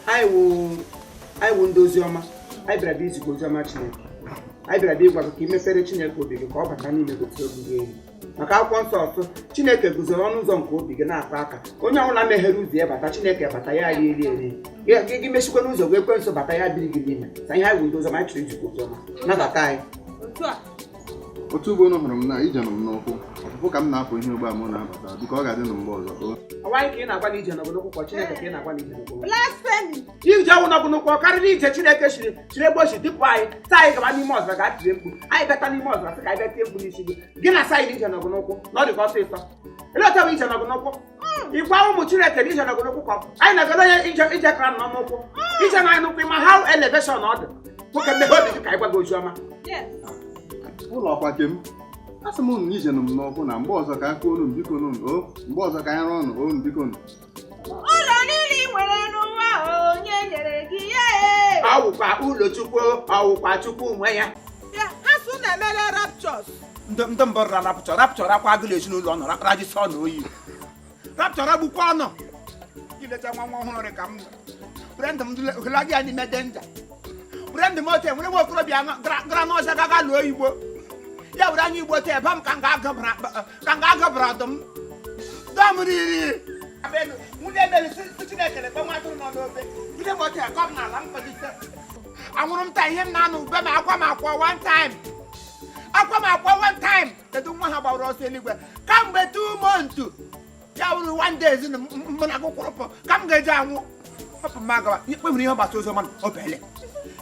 anyị wụ ndị oziọma anyị bịara bịa izikọ oziọma Chineke anyị bịara bịa ịgwa gị ka imepere Chineke obi gị ka ọ bata n'ime gote obi gị enyi maka akwụkwọ nsọ ọtụ Chineke guzoro ọnụ ụzọ nke obi gị na-akpa aka onye ọbụla meghere ụzọ ya bata Chineke bata ya eri gị mechikwa n'ụzọ gị ekwensu bata ya biri gị n'ime sa ihe anyị wụ ndị oziọma anyị chọrọ izikọ oziọma nabata anyị otu ugbo hụrụ m na ije nọ m n'ụkwụ ọpụpụ ka m na-apụ ihe ugbo a m na-abata biko ọ ga-adị na mgbe ọzọ ọnwaanyị ka ị na-agwa na ije n'ogologo kwa Chineke ka ị na-agwa na ije n'ogologo ije ọnwụ n'ogologo karịrị ije Chineke chiri egbe ochi dịpụ anyị taa anyị gaba n'ime ọzara ga atire mkpu anyị bata n'ime ọzara sị ka anyị betie mkpu n'isi gị na saịdị ije n'ogologo na ọ dị ka ọsịsọ ele otu bụ ije n'ogologo ịgwa ụmụ Chineke na ije n'ogologo ka anyị na-agara onye ije kara nọ n'ụkwụ ije na anyị n'ụkwụ ịma how elevation ọ dị nwoke mmeghe obi gị ka anyị gwa gị oziọma ụlọ ọkwa kem asị m unu na ije nọ m n'ọkwụ na mgbe ọzọ ka anyị kwuo unu biko mgbe ọzọ ka anyị rụọ ọnụ unu biko ụlọ niile ị nwere n'ụwa onye nyere gị ya ọwụkwa ụlọ Chukwu ọwụkwa Chukwu nwe ya ha sụ na-emere raptures ndị mbụ rapchọrọ akwa agụla ezinụlọ ọnụ rapara ji sọ na oyi rapchọrọ gbukwa ọnụ ileta nwa ọhụrụ dị ka m brend m hụla gị ya n'ime denja brend m ote nwere nwa okorobịa gara n'ọzọ gaga lụọ Igbo ya were anya Igbo tee ebe m ka m ga-agabara ọdụm dọm riri nwunye emere si Chineke lekpe nwa atụrụ nọ n'obe ide m ote akọ m n'ala mkpalite anwụrụ m taa ihe m na-anụ ube ma akwa m akwa one time kedu nwa ha gbawara ọsọ eluigwe kamgbe 2 months ya wụrụ 1 day ezin mụ na agụkwụrụpụ ka m ga-eji anwụ hapụ m agawa ikpebiri ihe gbasa oziọma obele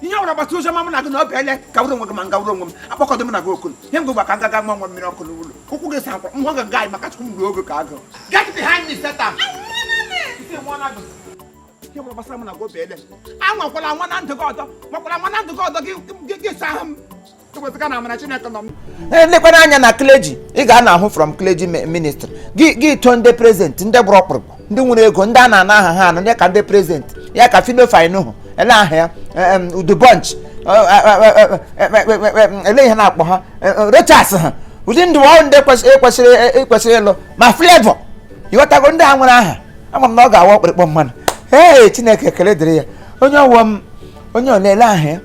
ihe ọbụla gbasa oziọma mụ na gị na obele ka wụrụ onwe gị ma nga wụrụ onwe m akpọkọdụ m na gị okunu ihe mgbe gba ka ngaga nwa nwa mmiri ọkụ n'ụlọ ụkwụ gị sa akwa nwa ga anyị maka Chukwu mgbe oge ka agụ get behind me Satan ihe ọbụla gbasara m na gị obele anwakwala nwa na ndụ gị ọdọ makwala nwa na ndụ gị ọdọ gị saa m lekwana anya na clergy ị ga-ana-ahụ from clergy ministry gị tụọ ndị prezident ndị gburu ọkpụrụkpụ ndị nwere ego ndị a na-ana aha ha anụ ya ka ndị prezident ya ka Filofainuhu ele aha ya Udubonch ele ihe na-akpọ ha Rochas ha ụdị ndụ ọhụrụ ndị kwesịrị ịlụ ma Flavour ịghọtago ndị a nwere aha ama m na ọ ga-awa ọkpụrụkpụ mmadụ ee Chineke ekele dịrị ya onye ọwụwa m onye olele ahụ ya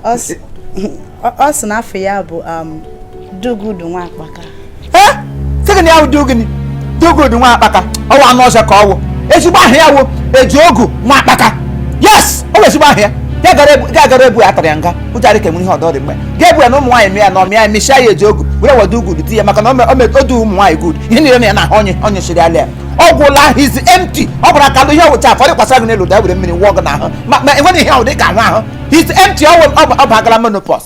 ọsọ n'afọ ya bụ Dugudu nwa akpaka sị gị na ya bụ Dugudu nwa akpaka ọwa anụ ọzọ ka ọwụ ezigbo ahụ ya wụ Ejiogu nwa akpaka yes ọ bụ ezigbo ahụ ya ga-agara ebu ya tara ya nga ụjarị ka enwere ihe ọdọ dị mgbe ga-ebu ya na ụmụ nwaanyị ya na ọmịa mechaa ya Ejiogu were wado Ugudu di ya maka na odu ụmụ nwaanyị good ihe niile na ya na onye chiri ala ya ọ gwụla his empty ọ bụrụ aka ihe ọwụcha afọ dịkwasara gị n'elu da were mmiri wụọ gị n'ahụ ma enweghị ihe ọwụ dị ka ahụ his empty ọ bụ agala menopause